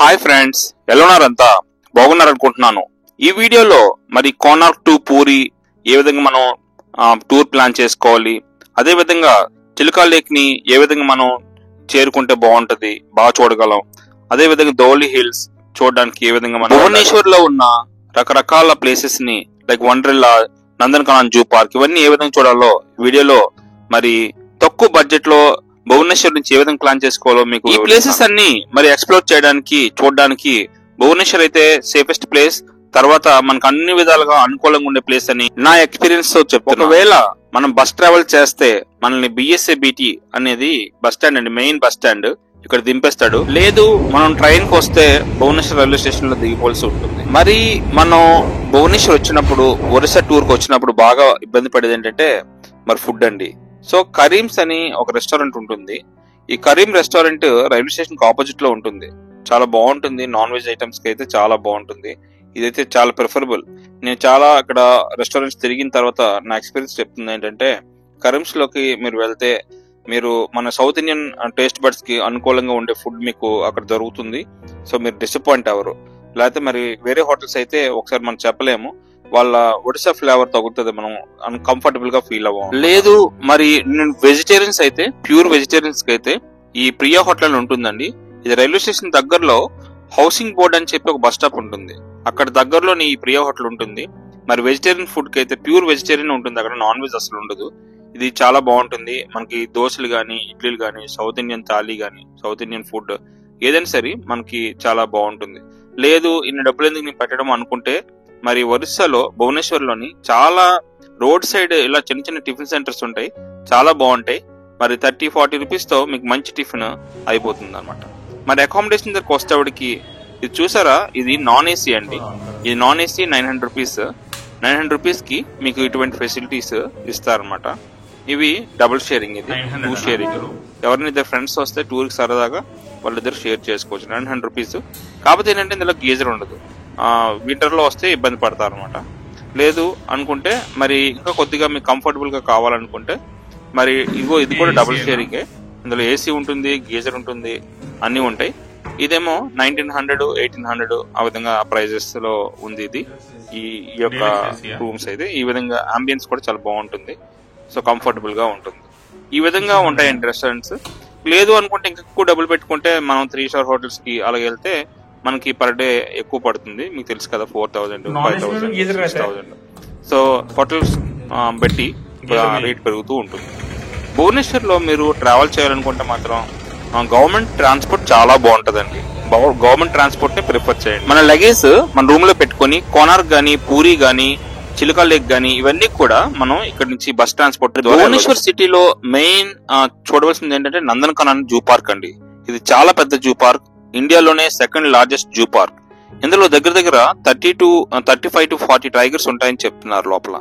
Hi friends, ఎలా ఉన్నారంతా? బాగున్నారనుకుంటున్నాను. ఈ వీడియోలో మరి కోనార్క్ టు పూరి ఏ విధంగా మనం టూర్ ప్లాన్ చేసుకోవాలి, అదే విధంగా చిలుకా లేక్ ని ఏ విధంగా మనం చేరుకుంటే బాగుంటది, బాగా చూడగలం, అదే విధంగా ధౌలి హిల్స్ చూడడానికి ఏ విధంగా మనం భువనేశ్వర్ లో ఉన్న రకరకాల ప్లేసెస్ ని లైక్ వండర్లా, నందనకానన్ జూ పార్క్ ఇవన్నీ ఏ విధంగా చూడాలో వీడియోలో మరి తక్కువ బడ్జెట్ లో భువనేశ్వర్ నుంచి ఏ విధంగా ప్లాన్ చేసుకోవాలో మీకు ఈ ప్లేసెస్ అన్ని మరి ఎక్స్ప్లోర్ చేయడానికి చూడడానికి భువనేశ్వర్ అయితే సేఫెస్ట్ ప్లేస్. తర్వాత మనకు అన్ని విధాలుగా అనుకూలంగా ఉండే ప్లేస్ అని నా ఎక్స్పీరియన్స్ తో చెప్తాను. ఒకవేళ మనం బస్ ట్రావెల్ చేస్తే మనల్ని బిఎస్ఏబిటి అనేది బస్ స్టాండ్ అండి, మెయిన్ బస్ స్టాండ్ ఇక్కడ దింపేస్తాడు. లేదు మనం ట్రైన్ కి వస్తే భువనేశ్వర్ రైల్వే స్టేషన్ లో దిగిపోవాల్సి ఉంటుంది. మరి మనం భువనేశ్వర్ వచ్చినప్పుడు, ఒరిస్సా టూర్ కు వచ్చినప్పుడు బాగా ఇబ్బంది పడేది ఏంటంటే మరి ఫుడ్ అండి. సో కరీమ్స్ అని ఒక రెస్టారెంట్ ఉంటుంది. ఈ కరీం రెస్టారెంట్ రైల్వే స్టేషన్ కి ఆపోజిట్ లో ఉంటుంది. చాలా బాగుంటుంది. నాన్ వెజ్ ఐటమ్స్ కి అయితే చాలా బాగుంటుంది. ఇదైతే చాలా ప్రిఫరబుల్. నేను చాలా అక్కడ రెస్టారెంట్స్ తిరిగిన తర్వాత నా ఎక్స్పీరియన్స్ చెప్తుంది ఏంటంటే, కరీమ్స్ లోకి మీరు వెళ్తే మీరు మన సౌత్ ఇండియన్ టేస్ట్ బడ్స్ కి అనుకూలంగా ఉండే ఫుడ్ మీకు అక్కడ దొరుకుతుంది. సో మీరు డిసప్పాయింట్ అవ్వరు. లేకపోతే మరి వేరే హోటల్స్ అయితే ఒకసారి మనం చెప్పలేము, వాళ్ళ ఒడిశా ఫ్లేవర్ తగ్గుతుంది, మనం అన్కంఫర్టబుల్ గా ఫీల్ అవ్వం. లేదు మరి వెజిటేరియన్స్ అయితే, ప్యూర్ వెజిటేరియన్స్ కి అయితే ఈ ప్రియా హోటల్ ఉంటుందండి. ఇది రైల్వే స్టేషన్ దగ్గరలో హౌసింగ్ బోర్డ్ అని చెప్పి ఒక బస్ స్టాప్ ఉంటుంది. అక్కడ దగ్గరలోని ఈ ప్రియా హోటల్ ఉంటుంది. మరి వెజిటేరియన్ ఫుడ్ కి అయితే ప్యూర్ వెజిటేరియన్ ఉంటుంది, అక్కడ నాన్ వెజ్ అసలు ఉండదు. ఇది చాలా బాగుంటుంది. మనకి దోశలు గానీ, ఇడ్లీలు గానీ, సౌత్ ఇండియన్ థాలీ గానీ, సౌత్ ఇండియన్ ఫుడ్ ఏదైనా సరే మనకి చాలా బాగుంటుంది. లేదు ఇన్ని డబ్బులు ఎందుకు నేను పెట్టడం అనుకుంటే, మరి ఒరిస్సాలో భువనేశ్వర్ లోని చాలా రోడ్ సైడ్ ఇలా చిన్న చిన్న టిఫిన్ సెంటర్స్ ఉంటాయి, చాలా బాగుంటాయి. మరి 30-40 రూపీస్ తో మీకు మంచి టిఫిన్ అయిపోతుంది అనమాట. మరి అకామిడేషన్ దగ్గరకు వచ్చేవాడికి ఇది చూసారా, ఇది నాన్ ఏసీ అండి. ఇది నాన్ ఏసీ 900 రూపీస్. 900 రూపీస్ కి మీకు ఇటువంటి ఫెసిలిటీస్ ఇస్తారనమాట. ఇవి డబుల్ షేరింగ్, ఇది 2 షేరింగ్. ఎవరైనా ఇద్దరు ఫ్రెండ్స్ వస్తే టూర్ కి సరదాగా వాళ్ళిద్దరు షేర్ చేసుకోవచ్చు. 900 రూపీస్. కాకపోతే ఏంటంటే ఇందులో గీజర్ ఉండదు. వింటర్ లో వస్తే ఇబ్బంది పడతారు అనమాట. లేదు అనుకుంటే మరి ఇంకా కొద్దిగా మీకు కంఫర్టబుల్ గా కావాలనుకుంటే మరి ఇది కూడా డబుల్ షేరింగే. ఇందులో ఏసీ ఉంటుంది, గీజర్ ఉంటుంది, అన్ని ఉంటాయి. ఇదేమో 1900, 1800 ఆ విధంగా ప్రైజెస్ లో ఉంది. ఇది ఈ యొక్క రూమ్స్ అయితే ఈ విధంగా అంబియన్స్ కూడా చాలా బాగుంటుంది. సో కంఫర్టబుల్ గా ఉంటుంది. ఈ విధంగా ఉంటాయండి రెస్టారెంట్స్. లేదు అనుకుంటే ఇంకా ఎక్కువ డబ్బులు పెట్టుకుంటే మనం 3 స్టార్ హోటల్స్ కి అలాగే వెళ్తే మనకి పర్ డే ఎక్కువ పడుతుంది. మీకు తెలుసు కదా, 4000, 5000, 6000. సో హోటల్స్ బట్టి రేట్ పెరుగుతూ ఉంటుంది. భువనేశ్వర్ లో మీరు ట్రావెల్ చేయాలనుకుంటే మాత్రం గవర్నమెంట్ ట్రాన్స్పోర్ట్ చాలా బాగుంటదండి. గవర్నమెంట్ ట్రాన్స్పోర్ట్ ని ప్రిఫర్ చేయండి. మన లగేజ్ మన రూమ్ లో పెట్టుకుని కోనార్క్ గానీ, పూరి గానీ, చిలుకా లేక్ గానీ ఇవన్నీ కూడా మనం ఇక్కడ నుంచి బస్ ట్రాన్స్పోర్ట్. భువనేశ్వర్ సిటీలో మెయిన్ చూడవలసింది ఏంటంటే నందనకానన్ జూ పార్క్ అండి. ఇది చాలా పెద్ద జూ పార్క్. ఇండియాలోనే సెకండ్ లార్జెస్ట్ జూ పార్క్. ఇందులో దగ్గర దగ్గర 35 to 40 టైగర్స్ ఉంటాయని చెప్తున్నారు లోపల.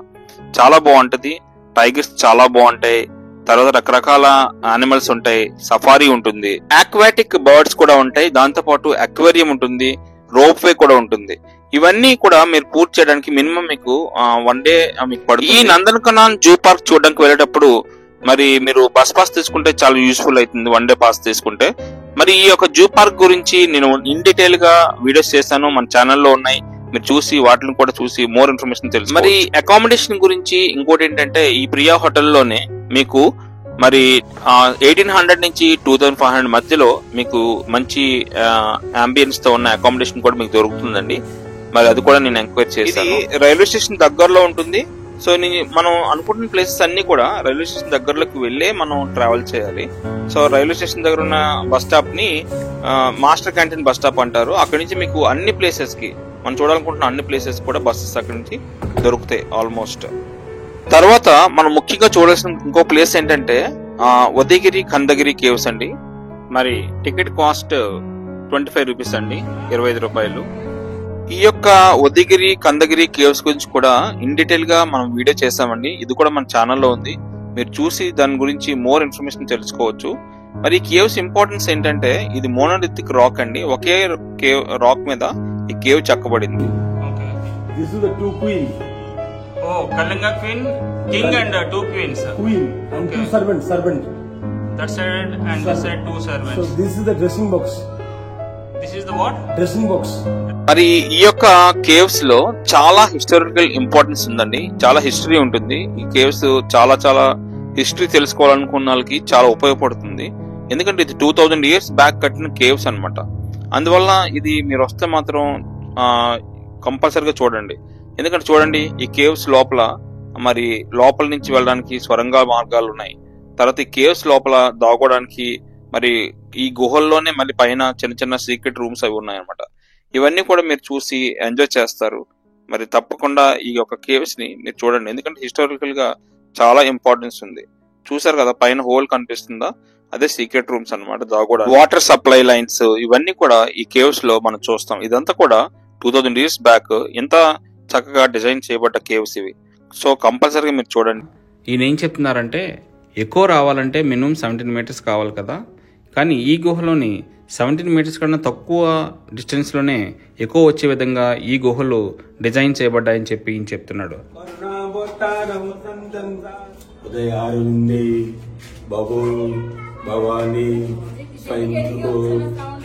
చాలా బాగుంటది. టైగర్స్ చాలా బాగుంటాయి. తర్వాత రకరకాల యానిమల్స్ ఉంటాయి, సఫారీ ఉంటుంది, ఆక్వాటిక్ బర్డ్స్ కూడా ఉంటాయి, దాంతో పాటు అక్వేరియం ఉంటుంది, రోప్ వే కూడా ఉంటుంది. ఇవన్నీ కూడా మీరు పూర్తి చేయడానికి మినిమం మీకు 1 డే మీకు పడుతుంది. ఈ నందనకానన్ జూ పార్క్ చూడడానికి వెళ్ళేటప్పుడు మరి మీరు బస్ పాస్ తీసుకుంటే చాలా యూస్ఫుల్ అవుతుంది, 1 డే పాస్ తీసుకుంటే. మరి ఈ యొక్క జూ పార్క్ గురించి నేను ఇన్ డీటెయిల్ గా వీడియోస్ చేస్తాను, మన ఛానల్లో ఉన్నాయి. మీరు చూసి వాటిని కూడా చూసి మోర్ ఇన్ఫర్మేషన్ తెలుసు. మరి అకామిడేషన్ గురించి ఇంకోటి ఏంటంటే, ఈ ప్రియా హోటల్లోనే మీకు మరి 1800 నుంచి 2500 మధ్యలో మీకు మంచి అంబియన్స్ తో ఉన్న అకామిడేషన్ కూడా మీకు దొరుకుతుందండి. మరి అది కూడా నేను ఎంక్వైరీ చేశాను. రైల్వే స్టేషన్ దగ్గరలో ఉంటుంది. సో మనం అనుకుంటున్న ప్లేసెస్ అన్ని కూడా రైల్వే స్టేషన్ దగ్గరలోకి వెళ్ళే మనం ట్రావెల్ చేయాలి. సో రైల్వే స్టేషన్ దగ్గర ఉన్న బస్ స్టాప్ ని మాస్టర్ క్యాంటీన్ బస్ స్టాప్ అంటారు. అక్కడి నుంచి మీకు అన్ని ప్లేసెస్ కి, మనం చూడాలనుకుంటున్న అన్ని ప్లేసెస్ కూడా బస్సెస్ అక్కడి నుంచి దొరుకుతాయి ఆల్మోస్ట్. తర్వాత మనం ముఖ్యంగా చూడాల్సిన ఇంకో ప్లేస్ ఏంటంటే ఉదయగిరి కందగిరి కేవ్స్ అండి. మరి టికెట్ కాస్ట్ 25 రూపీస్ అండి, 25 రూపాయలు. ఈ యొక్క ఉదయగిరి కందగిరి కేవ్స్ గురించి కూడా ఇన్ డీటెయిల్ గా మనం వీడియో చేసామండి. ఇది కూడా మన ఛానల్లో ఉంది. మీరు చూసి దాని గురించి మోర్ ఇన్ఫర్మేషన్ తెలుసుకోవచ్చు. మరి కేవ్స్ ఇంపార్టెన్స్ ఏంటంటే, ఇది మోనోలిథిక్ రాక్ అండి. ఒకే రాక్ మీద ఈ cave చెక్కబడింది. Kalinga queen, king and 2 queens. Queen and okay. 2 servant. That side and this side 2 servants. So this is the dressing box. This is the what? Dressing box. మరి ఈ యొక్క caves లో చాలా historical importance ఉందండి. చాలా history ఉంటుంది. ఈ caves చాలా హిస్టరీ తెలుసుకోవాలనుకున్న వాళ్ళకి చాలా ఉపయోగపడుతుంది. ఎందుకంటే ఇది 2000 years బ్యాక్ కట్టిన కేవ్స్ అన్నమాట. అందువల్ల ఇది మీరు వస్తే మాత్రం కంపల్సరిగా చూడండి. ఎందుకంటే చూడండి, ఈ కేవ్స్ లోపల మరి లోపల నుంచి వెళ్ళడానికి స్వరంగా మార్గాలు ఉన్నాయి. తర్వాత ఈ కేవ్స్ లోపల దాగోడానికి మరి ఈ గుహల్లోనే మళ్ళీ పైన చిన్న సీక్రెట్ రూమ్స్ అవి ఉన్నాయి అన్నమాట. ఇవన్నీ కూడా మీరు చూసి ఎంజాయ్ చేస్తారు. మరి తప్పకుండా ఈ యొక్క కేవ్స్ ని మీరు చూడండి. ఎందుకంటే హిస్టారికల్ గా చాలా ఇంపార్టెన్స్ ఉంది. చూసారు కదా, పైన హోల్ కనిపిస్తుందా, అదే సీక్రెట్ రూమ్స్ అన్నమాట, దాగోడానికి. వాటర్ సప్లై లైన్స్ ఇవన్నీ కూడా ఈ కేవ్స్ లో మనం చూస్తాం. ఇదంతా కూడా 2000 years బ్యాక్ ఎంత చక్కగా డిజైన్ చేయబడ్డ కేవ్స్ ఇవి. సో కంపల్సరీగా మీరు చూడండి. ఈయన ఏం చెప్తున్నారంటే ఎక్కువ రావాలంటే మినిమం 17 meters కావాలి కదా, కానీ ఈ గుహలోని 17 meters కన్నా తక్కువ డిస్టెన్స్లోనే ఎక్కువ వచ్చే విధంగా ఈ గుహలు డిజైన్ చేయబడ్డాయని చెప్పి ఈయన చెప్తున్నాడు. ఉదయారుంది బాబు భవానీ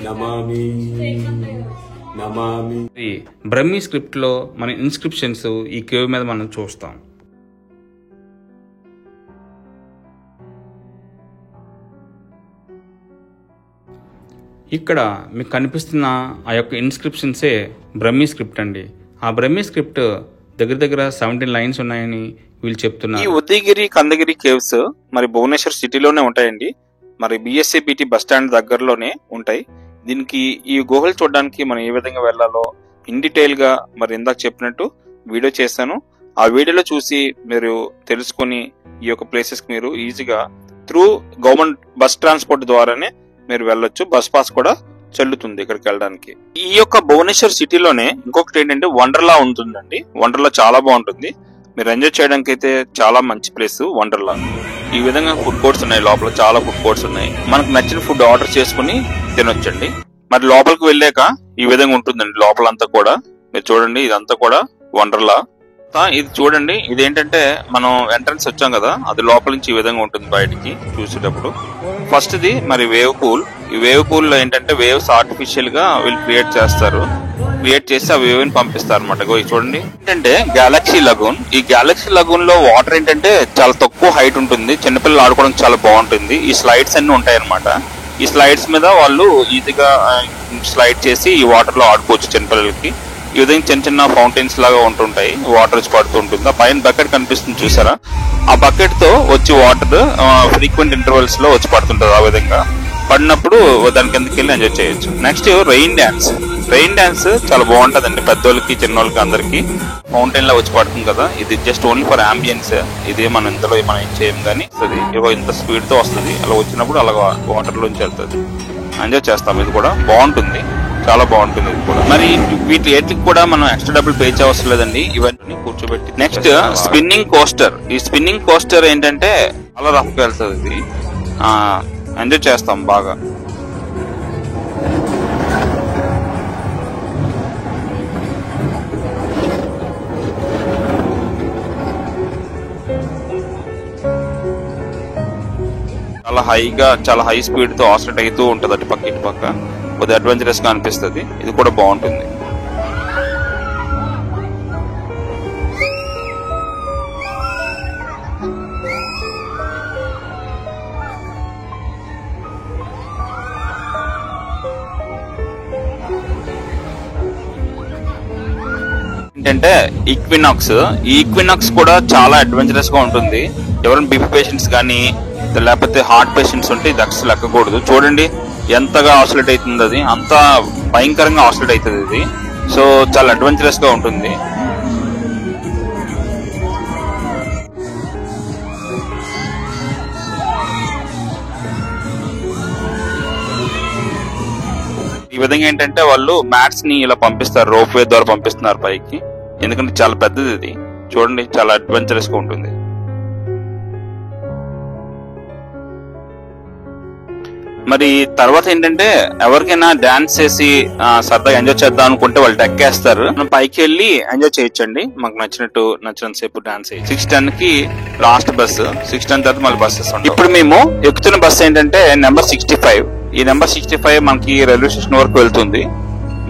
నమామి నమామి. బ్రహ్మీ స్క్రిప్ట్ లో మన ఇన్స్క్రిప్షన్స్ ఈ కేవ్ మీద మనం చూస్తాం. ఇక్కడ మీకు కనిపిస్తున్న ఆ యొక్క ఇన్స్క్రిప్షన్సే బ్రహ్మీ స్క్రిప్ట్ అండి. ఆ బ్రహ్మీ స్క్రిప్ట్ దగ్గర 17 lines ఉన్నాయని వీళ్ళు చెప్తున్నారు. ఈ ఉదయగిరి కందగిరి కేవ్స్ మరి భువనేశ్వర్ సిటీలోనే ఉంటాయండి. మరి బిఎస్సిబిటి బస్ స్టాండ్ దగ్గరలోనే ఉంటాయి. దీనికి ఈ గుహలు చూడడానికి మనం ఏ విధంగా వెళ్లాలో ఇన్ డీటెయిల్ గా మరి ఇందాక చెప్పినట్టు వీడియో చేశాను. ఆ వీడియోలో చూసి మీరు తెలుసుకుని ఈ యొక్క ప్లేసెస్ కి మీరు ఈజీగా త్రూ గవర్నమెంట్ బస్ ట్రాన్స్పోర్ట్ ద్వారానే మీరు వెళ్ళొచ్చు. బస్ పాస్ కూడా చెల్లుతుంది ఇక్కడికి వెళ్ళడానికి. ఈ యొక్క భువనేశ్వర్ సిటీలోనే ఇంకొకటి ఏంటంటే వండర్లా ఉంటుందండి. వండర్లా చాలా బాగుంటుంది. మీరు ఎంజాయ్ చేయడానికి అయితే చాలా మంచి ప్లేస్ వండర్లా. ఈ విధంగా ఫుడ్ కోర్ట్స్ ఉన్నాయి, లోపల చాలా ఫుడ్ కోర్ట్స్ ఉన్నాయి. మనకు నచ్చిన ఫుడ్ ఆర్డర్ చేసుకుని తినొచ్చండి. మరి లోపలికి వెళ్ళాక ఈ విధంగా ఉంటుందండి లోపలంతా కూడా. మీరు చూడండి, ఇదంతా కూడా వండర్లా. ఇది చూడండి, ఇదేంటంటే మనం ఎంట్రన్స్ వచ్చాం కదా, అది లోపల నుంచి ఈ విధంగా ఉంటుంది బయటికి చూసేటప్పుడు. ఫస్ట్ ఇది మరి వేవ్ పూల్. ఈ వేవ్ పూల్ లో ఏంటంటే వేవ్స్ ఆర్టిఫిషియల్ గా వీళ్ళు క్రియేట్ చేస్తారు. క్రియేట్ చేసి ఆ వేవ్ ని పంపిస్తారు అనమాట. చూడండి ఏంటంటే గ్యాలక్సీ లగూన్. ఈ గ్యాలక్సీ లగూన్ లో వాటర్ ఏంటంటే చాలా తక్కువ హైట్ ఉంటుంది. చిన్నపిల్లలు ఆడుకోవడం చాలా బాగుంటుంది. ఈ స్లైడ్స్ అన్ని ఉంటాయి అనమాట. ఈ స్లైడ్స్ మీద వాళ్ళు ఈజీగా స్లైడ్ చేసి ఈ వాటర్ లో ఆడుకోవచ్చు చిన్నపిల్లలకి. ఈ విధంగా చిన్న ఫౌంటైన్స్ లాగా ఉంటుంటాయి, వాటర్ వచ్చి పడుతూ ఉంటుంది. ఆ పైన బకెట్ కనిపిస్తుంది చూసారా, ఆ బకెట్ తో వచ్చి వాటర్ ఫ్రీక్వెంట్ ఇంటర్వెల్స్ లో వచ్చి పడుతుంటది. ఆ విధంగా పడినప్పుడు దాని కిందకి వెళ్ళి ఎంజాయ్ చేయొచ్చు. Next rain dance. Rain dance చాలా బాగుంటదండి, పెద్దోళ్ళకి చిన్నోళ్ళకి అందరికి. ఫౌంటైన్ లా వచ్చి పడుతుంది కదా, ఇది జస్ట్ ఓన్లీ ఫర్ అంబియన్స్. ఇది మనం ఇంతలో మనం ఏం చేయం కానీ ఇంత స్పీడ్ తో వస్తుంది. అలా వచ్చినప్పుడు అలా వాటర్ లోంచి వెళ్తుంది, ఎంజాయ్ చేస్తాం. ఇది కూడా బాగుంటుంది, చాలా బాగుంటుంది ఇది కూడా. మరి వీటికి కూడా మనం ఎక్స్ట్రా డబ్బులు పే చేయవసరం లేదండి, ఇవన్నీ కూర్చోబెట్టి. Next spinning coaster. ఈ స్పిన్నింగ్ కోస్టర్ ఏంటంటే చాలా రఫ్ గా వెళ్తుంది. ఇది ఎంజాయ్ చేస్తాం బాగా. చాలా హై స్పీడ్ తో ఆసిలేట్ అవుతూ ఉంటది అటు పక్క ఇటు పక్క. కొద్దిగా అడ్వెంచరస్ గా అనిపిస్తుంది. ఇది కూడా బాగుంటుంది. ఏంటంటే ఈక్వినాక్స్. ఈ ఈక్వినాక్స్ కూడా చాలా అడ్వెంచరస్ గా ఉంటుంది. ఎవరైనా బీపీ పేషెంట్స్ కానీ లేకపోతే హార్ట్ పేషెంట్స్ ఉంటే ఇది అసలు ఎక్కకూడదు. చూడండి ఎంతగా ఆసిలేట్ అవుతుంది, అది అంత భయంకరంగా ఆసిలేట్ అవుతుంది ఇది. సో చాలా అడ్వెంచరస్ గా ఉంటుంది. ఈ విధంగా ఏంటంటే వాళ్ళు మ్యాట్స్ ని ఇలా పంపిస్తారు, రోప్ వే ద్వారా పంపిస్తున్నారు పైకి. ఎందుకంటే చాలా పెద్దది ఇది. చూడండి చాలా అడ్వెంచరస్ గా ఉంటుంది. మరి తర్వాత ఏంటంటే ఎవరికైనా డాన్స్ చేసి సరదాగా ఎంజాయ్ చేద్దాం అనుకుంటే వాళ్ళు డెక్కేస్తారు. మనం పైకి వెళ్ళి ఎంజాయ్ చేయొచ్చండి, మాకు నచ్చినంత సేపు డాన్స్ చేయి. 6:10 కి లాస్ట్ బస్. 6:10 తర్వాత మళ్ళీ బస్సెస్ ఉంటాయి. ఇప్పుడు మేము ఎక్కుతున్న బస్సు ఏంటంటే నెంబర్ 65. ఈ నెంబర్ 65 మనకి రైల్వే స్టేషన్ వరకు వెళ్తుంది.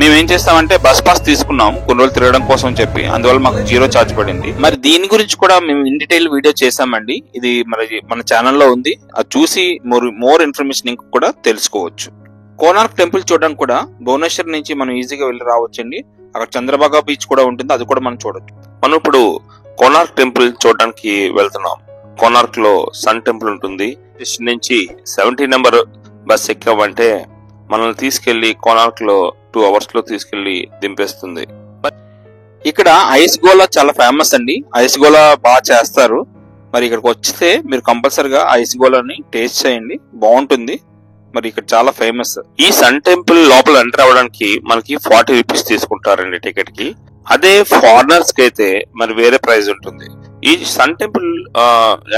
మేము ఏం చేస్తామంటే బస్ పాస్ తీసుకున్నాం కొన్ని రోజులు తిరగడం కోసం అని చెప్పి, అందువల్ల మాకు 0 ఛార్జ్ పడింది. మరి దీని గురించి కూడా మేము ఇన్ డీటెయిల్ వీడియో చేసామండి. ఇది మరి మన ఛానల్లో ఉంది, అది చూసి మోర్ ఇన్ఫర్మేషన్ ఇంకా కూడా తెలుసుకోవచ్చు. కోనార్క్ టెంపుల్ చూడడానికి కూడా భువనేశ్వర్ నుంచి మనం ఈజీగా వెళ్ళి రావచ్చండి. అక్కడ చంద్రబాగా బీచ్ కూడా ఉంటుంది, అది కూడా మనం చూడొచ్చు. మనం ఇప్పుడు కోనార్క్ టెంపుల్ చూడడానికి వెళ్తున్నాం. కోనార్క్ లో సన్ టెంపుల్ ఉంటుంది. స్టేషన్ నుంచి 70 నెంబర్ బస్ ఎక్కామంటే మనల్ని తీసుకెళ్లి కోనార్క్ లో 2 hours లో తీసుకెళ్లి దింపేస్తుంది. ఇక్కడ ఐస్ గోలా చాలా ఫేమస్ అండి. ఐస్ గోలా బాగా చేస్తారు. మరి ఇక్కడికి వస్తే మీరు కంపల్సరిగా ఐస్ గోలాని టేస్ట్ చేయండి, బాగుంటుంది. మరి ఇక్కడ చాలా ఫేమస్. ఈ సన్ టెంపుల్ లోపల ఎంటర్ అవ్వడానికి మనకి 40 రూపీస్ తీసుకుంటారండి టికెట్ కి. అదే ఫారినర్స్ కి అయితే మరి వేరే ప్రైస్ ఉంటుంది. ఈ సన్ టెంపుల్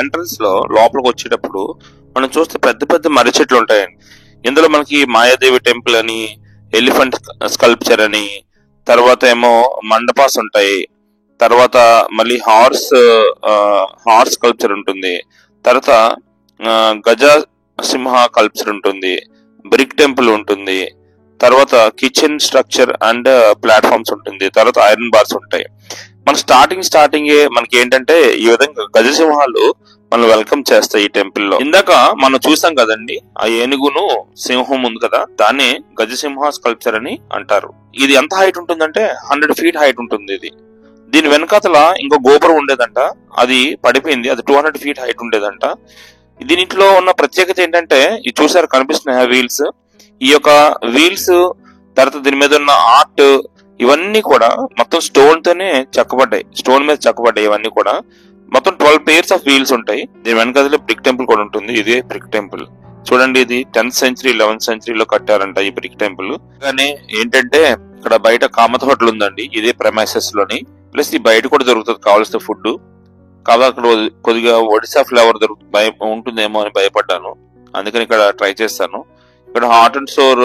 ఎంట్రన్స్ లో లోపలికి వచ్చేటప్పుడు మనం చూస్తే పెద్ద పెద్ద మర్రి చెట్లు ఉంటాయండి. ఇందులో మనకి మాయాదేవి టెంపుల్ అని, ఎలిఫెంట్ స్కల్ప్చర్ అని, తర్వాత ఏమో మండపాస్ ఉంటాయి, తర్వాత మళ్ళీ హార్స్ స్కల్ప్చర్ ఉంటుంది, తర్వాత గజ సింహ కల్చర్ ఉంటుంది, బ్రిక్ టెంపుల్ ఉంటుంది, తర్వాత కిచెన్ స్ట్రక్చర్ అండ్ ప్లాట్ఫామ్స్ ఉంటుంది, తర్వాత ఐరన్ బార్స్ ఉంటాయి. మన స్టార్టింగ్ మనకి ఏంటంటే ఈ విధంగా గజసింహాలు మనం వెల్కమ్ చేస్తాయి ఈ టెంపుల్ లో. ఇందాక మనం చూసాం కదండి, ఆ ఏనుగును సింహం ఉంది కదా, దాన్ని గజసింహ స్కల్ప్చర్ అని అంటారు. ఇది ఎంత హైట్ ఉంటుందంటే 100 feet హైట్ ఉంటుంది ఇది. దీని వెనకాతల ఇంకో గోపురం ఉండేదంట, అది పడిపోయింది. అది 200 feet హైట్ ఉండేదంట. దీనిలో ఉన్న ప్రత్యేకత ఏంటంటే, ఇది చూసారు కనిపిస్తున్నాయి వీల్స్. ఈ యొక్క వీల్స్ తర్వాత దీని మీద ఉన్న ఆర్ట్ ఇవన్నీ కూడా మొత్తం స్టోన్ తోనే చెక్కబడ్డాయి. స్టోన్ మీద చెక్కబడ్డాయి ఇవన్నీ కూడా. మొత్తం 12 pairs ఆఫ్ వీల్స్ ఉంటాయి. దీని వెనకాల బ్రిక్ టెంపుల్ కూడా ఉంటుంది. ఇదే బ్రిక్ టెంపుల్ చూడండి. ఇది 10th century 11th century లో కట్టారంట ఈ బ్రిక్ టెంపుల్. కానీ ఏంటంటే ఇక్కడ బయట కామత్ హోటల్ ఉందండి, ఇదే ప్రెమైసెస్ లోని. ప్లస్ ఈ బయట కూడా దొరుకుతుంది కావాల్సిన ఫుడ్. కాబట్టి అక్కడ కొద్దిగా ఒడిశా ఫ్లేవర్ ఉంటుందేమో అని భయపడ్డాను, అందుకని ఇక్కడ ట్రై చేస్తాను. ఇక్కడ హాట్ అండ్ సోర్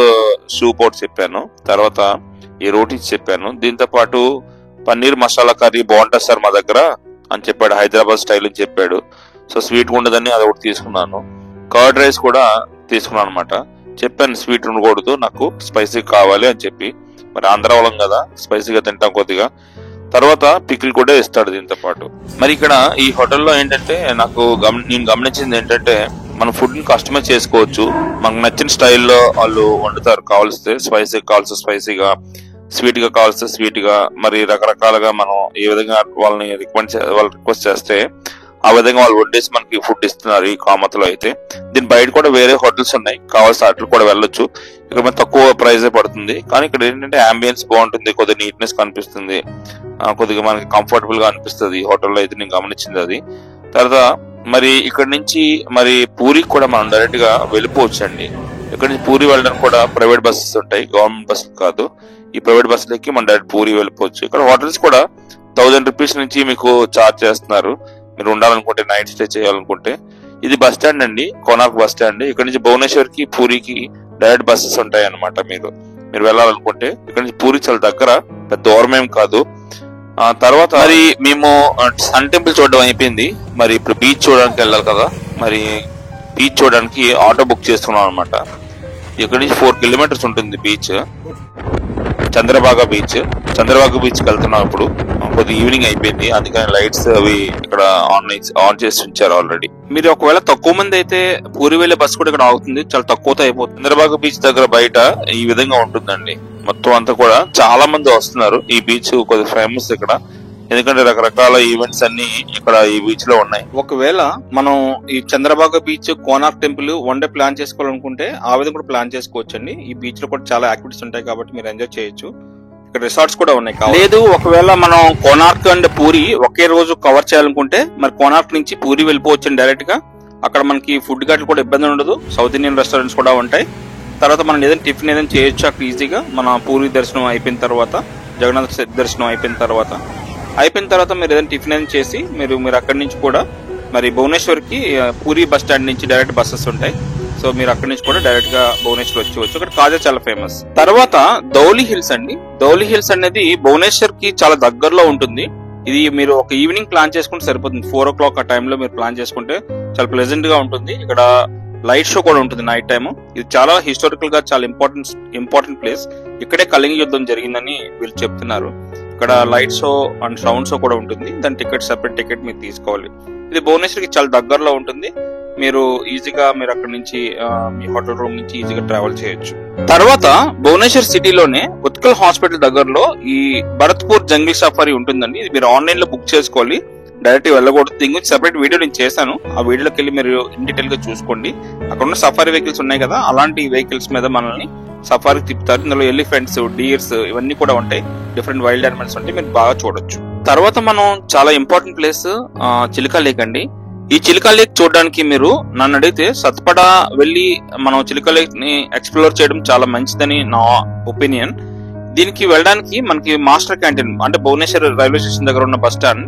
సూప్ ఒకటి చెప్పాను, తర్వాత ఈ రోటీస్ చెప్పాను. దీంతో పాటు పన్నీర్ మసాలా కర్రీ బాగుంటుంది సార్ మా దగ్గర అని చెప్పాడు, హైదరాబాద్ స్టైల్ అని చెప్పాడు. సో స్వీట్ ఉండదని అది ఒకటి తీసుకున్నాను. కర్డ్ రైస్ కూడా తీసుకున్నాను అనమాట. చెప్పాను స్వీట్ ఉండకూడదు, నాకు స్పైసీ కావాలి అని చెప్పి. మరి ఆంధ్ర వాళ్ళం కదా, స్పైసీగా తింటాం కొద్దిగా. తర్వాత పికిల్ కూడా ఇస్తాడు దీంతో పాటు. మరి ఇక్కడ ఈ హోటల్లో ఏంటంటే నేను గమనించింది ఏంటంటే, మన ఫుడ్ ని కస్టమైజ్ చేసుకోవచ్చు. మనకు నచ్చిన స్టైల్లో వాళ్ళు వండుతారు. కావాల్స్తే స్పైసీ కావాల్సి స్పైసీగా, స్వీట్ గా కావాల్సి స్వీట్ గా, మరి రకరకాలుగా మనం ఏ విధంగా వాళ్ళని రిక్వెస్ట్ చేస్తే ఆ విధంగా వాళ్ళు వండేసి మనకి ఫుడ్ ఇస్తున్నారు ఈ కామత్లో అయితే. దీని బయట కూడా వేరే హోటల్స్ ఉన్నాయి, కావాల్సిన అట్లు కూడా వెళ్ళొచ్చు. ఇక్కడ మనకు తక్కువ ప్రైస్ పడుతుంది. కానీ ఇక్కడ ఏంటంటే అంబియన్స్ బాగుంటుంది, కొద్దిగా నీట్నెస్ కనిపిస్తుంది, కొద్దిగా మనకి కంఫర్టబుల్ గా అనిపిస్తుంది ఈ హోటల్లో అయితే నేను గమనించింది అది. తర్వాత మరి ఇక్కడ నుంచి మరి పూరికి కూడా మనం డైరెక్ట్ గా వెళ్ళిపోవచ్చు అండి. ఇక్కడ నుంచి పూరి వెళ్ళడానికి కూడా ప్రైవేట్ బస్సెస్ ఉంటాయి, గవర్నమెంట్ బస్సులు కాదు. ఈ ప్రైవేట్ బస్సులు ఎక్కి మనం డైరెక్ట్ పూరి వెళ్ళిపోవచ్చు. ఇక్కడ హోటల్స్ కూడా 1000 రూపీస్ నుంచి మీకు చార్జ్ చేస్తున్నారు మీరు ఉండాలనుకుంటే, నైట్ స్టే చేయాలనుకుంటే. ఇది బస్ స్టాండ్ అండి, కోనార్క్ బస్ స్టాండ్. ఇక్కడ నుంచి భువనేశ్వర్ కి పూరికి డైరెక్ట్ బస్సెస్ ఉంటాయి అనమాట. మీరు వెళ్ళాలనుకుంటే ఇక్కడ నుంచి పూరి చాలా దగ్గర, పెద్ద దూరం ఏం కాదు. తర్వాత మరి మేము సన్ టెంపుల్ చూడడం అయిపోయింది. మరి ఇప్పుడు బీచ్ చూడడానికి వెళ్ళాలి కదా, మరి బీచ్ చూడడానికి ఆటో బుక్ చేసుకున్నాం అనమాట. ఇక్కడ నుంచి 4 kilometers ఉంటుంది బీచ్, చంద్రబాగా బీచ్. చంద్రబాగా బీచ్ కి వెళ్తున్నాం ఇప్పుడు. కొద్ది ఈవినింగ్ అయిపోయింది, అందుకని లైట్స్ అవి ఇక్కడ ఆన్ చేసి ఉంచారు ఆల్రెడీ. మీరు ఒకవేళ తక్కువ మంది అయితే పూరి వెళ్లే బస్ కూడా ఇక్కడ ఆగుతుంది, చాలా తక్కువతో అయిపోతుంది. చంద్రబాగా బీచ్ దగ్గర బయట ఈ విధంగా ఉంటుందండి. మొత్తం అంతా కూడా చాలా మంది వస్తున్నారు. ఈ బీచ్ కొద్దిగా ఫేమస్ ఇక్కడ, ఎందుకంటే రకరకాల ఈవెంట్స్ అన్ని ఇక్కడ ఈ బీచ్ లో ఉన్నాయి. ఒకవేళ మనం ఈ Chandrabhaga beach, Konark temple one day plan చేసుకోవాలనుకుంటే ఆ విధంగా కూడా ప్లాన్ చేసుకోవచ్చు అండి. ఈ బీచ్ లో కూడా చాలా యాక్టివిటీస్ ఉంటాయి కాబట్టి మీరు ఎంజాయ్ చేయొచ్చు. ఇక్కడ రిసార్ట్స్ కూడా ఉన్నాయి. లేదు ఒకవేళ మనం కోనార్క్ అండ్ పూరి ఒకే రోజు కవర్ చేయాలనుకుంటే మరి కోనార్క్ నుంచి పూరి వెళ్ళిపోవచ్చు డైరెక్ట్ గా. అక్కడ మనకి ఫుడ్ గట్ల కూడా ఇబ్బంది ఉండదు, సౌత్ ఇండియన్ రెస్టారెంట్స్ కూడా ఉంటాయి. తర్వాత మనం ఏదైనా టిఫిన్ ఏదైనా చేయొచ్చు అక్కడ ఈజీగా. మన పూరి దర్శనం అయిపోయిన తర్వాత, జగన్నాథ్ దర్శనం అయిపోయిన తర్వాత మీరు ఏదైనా టిఫిన్ ఏదైనా చేసి మీరు అక్కడి నుంచి కూడా మరి భువనేశ్వర్ కి పూరి బస్ స్టాండ్ నుంచి డైరెక్ట్ బస్సెస్ ఉంటాయి. సో మీరు అక్కడి నుంచి కూడా డైరెక్ట్ గా భువనేశ్వర్ వచ్చి అక్కడ కాజా చాలా ఫేమస్. తర్వాత ధౌలి హిల్స్ అండి. ధౌలి హిల్స్ అనేది భువనేశ్వర్ కి చాలా దగ్గరలో ఉంటుంది. ఇది మీరు ఒక ఈవినింగ్ ప్లాన్ చేసుకుంటే సరిపోతుంది. 4 o'clock ఆ టైంలో మీరు ప్లాన్ చేసుకుంటే చాలా ప్లెజెంట్ గా ఉంటుంది. ఇక్కడ లైట్ షో కూడా ఉంటుంది నైట్ టైం. ఇది చాలా హిస్టారికల్ గా చాలా ఇంపార్టెంట్ ప్లేస్. ఇక్కడే కళింగ యుద్ధం జరిగిందని వీళ్ళు చెప్తున్నారు. ఇక్కడ light show and sound show కూడా ఉంటుంది. దాని సెపరేట్ టికెట్ మీరు తీసుకోవాలి. ఇది భువనేశ్వర్కి చాలా దగ్గరలో ఉంటుంది. మీరు ఈజీగా మీరు అక్కడ నుంచి మీ హోటల్ రూమ్ నుంచి ఈజీగా ట్రావెల్ చేయొచ్చు. తర్వాత భువనేశ్వర్ సిటీలోనే ఉత్కల్ హాస్పిటల్ దగ్గరలో ఈ భరత్పూర్ జంగిల్ సఫారీ ఉంటుందండి. ఇది మీరు ఆన్లైన్ లో బుక్ చేసుకోవాలి, డైరెక్ట్ వెళ్ళకూడదు. దీని గురించి సెపరేట్ వీడియో నేను చేశాను. ఆ వీడియోకి వెళ్ళి మీరు ఇన్ డీటెయిల్ గా చూసుకోండి. అక్కడ ఉన్న సఫారీ వెహికల్స్ ఉన్నాయి కదా, అలాంటి వెహికల్స్ మీద మనల్ని సఫారీ తిప్పుతారు. ఇందులో ఎలిఫెంట్స్, డీర్స్ ఇవన్నీ కూడా ఉంటాయి. డిఫరెంట్ వైల్డ్ యానిమల్స్ ఉంటాయి, మీరు బాగా చూడొచ్చు. తర్వాత మనం చాలా ఇంపార్టెంట్ ప్లేస్ చిలుకా లేక్ అండి. ఈ చిలుకా లేక్ చూడడానికి మీరు నన్ను అడిగితే సత్పడ వెళ్ళి మనం చిలుకా లేక్ ని ఎక్స్ప్లోర్ చేయడం చాలా మంచిదని నా ఒపీనియన్. దీనికి వెళ్ళడానికి మనకి మాస్టర్ క్యాంటీన్ అంటే భువనేశ్వర్ రైల్వే స్టేషన్ దగ్గర ఉన్న bus stand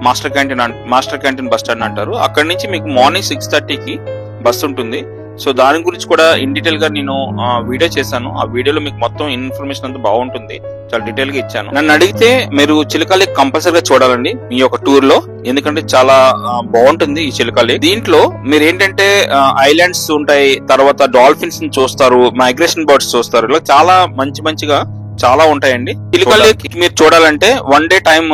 master canteen bus stand అంటారు. అక్కడ నుంచి మీకు మార్నింగ్ 6:30కి బస్ ఉంటుంది. సో దాని గురించి కూడా ఇన్ డీటెయిల్ గా నేను వీడియో చేశాను. ఆ వీడియోలో మీకు మొత్తం ఇన్ఫర్మేషన్ అంతా బాగుంటుంది, చాలా డీటెయిల్ గా ఇచ్చాను. నన్ను అడిగితే మీరు చిలుకా లేక్ కంపల్సరీగా చూడాలండి మీ యొక్క టూర్ లో, ఎందుకంటే చాలా బాగుంటుంది ఈ చిలుకా లేక్. దీంట్లో మీరు ఏంటంటే ఐలాండ్స్ ఉంటాయి, తర్వాత డాల్ఫిన్స్ ని చూస్తారు, మైగ్రేషన్ బర్డ్స్ చూస్తారు, ఇలా చాలా మంచిగా చాలా ఉంటాయండి. చిలుకా లేక్ మీరు చూడాలంటే 1 day time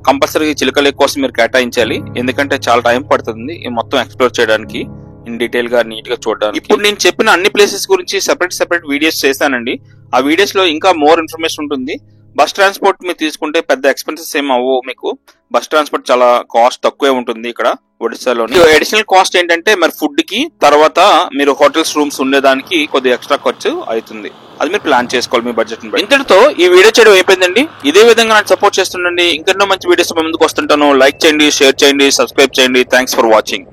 compulsory Chilika lake కోసం మీరు కేటాయించాలి, ఎందుకంటే చాలా టైం పడుతుంది మొత్తం ఎక్స్ప్లోర్ చేయడానికి, ఇన్ డీటెయిల్ గా నీట్ గా చూడడానికి. ఇప్పుడు నేను చెప్పిన అన్ని ప్లేసెస్ గురించి సెపరేట్ వీడియోస్ చేశానండి. ఆ వీడియోస్ లో ఇంకా మోర్ ఇన్ఫర్మేషన్ ఉంటుంది. బస్ ట్రాన్స్పోర్ట్ మీరు తీసుకుంటే పెద్ద ఎక్స్పెన్సెస్ ఏం అవ్వవు మీకు. బస్ ట్రాన్స్పోర్ట్ చాలా కాస్ట్ తక్కువే ఉంటుంది ఇక్కడ ఒడిశాలో. అడిషనల్ కాస్ట్ ఏంటంటే మరి ఫుడ్ కి, తర్వాత మీరు హోటల్స్ రూమ్స్ ఉండేదానికి కొద్దిగా ఎక్స్ట్రా ఖర్చు అవుతుంది. అది మీరు ప్లాన్ చేసుకోవాలి మీ బడ్జెట్. ఇంతటితో ఈ వీడియో చేయడం అయిపోయిందండి. ఇదే విధంగా నాకు సపోర్ట్ చేస్తుండండి. ఇంకెన్నో మంచి వీడియోస్ ముందుకు వస్తుంటాను. లైక్ చేయండి, షేర్ చేయండి, సబ్స్క్రైబ్ చేయండి. Thanks for watching.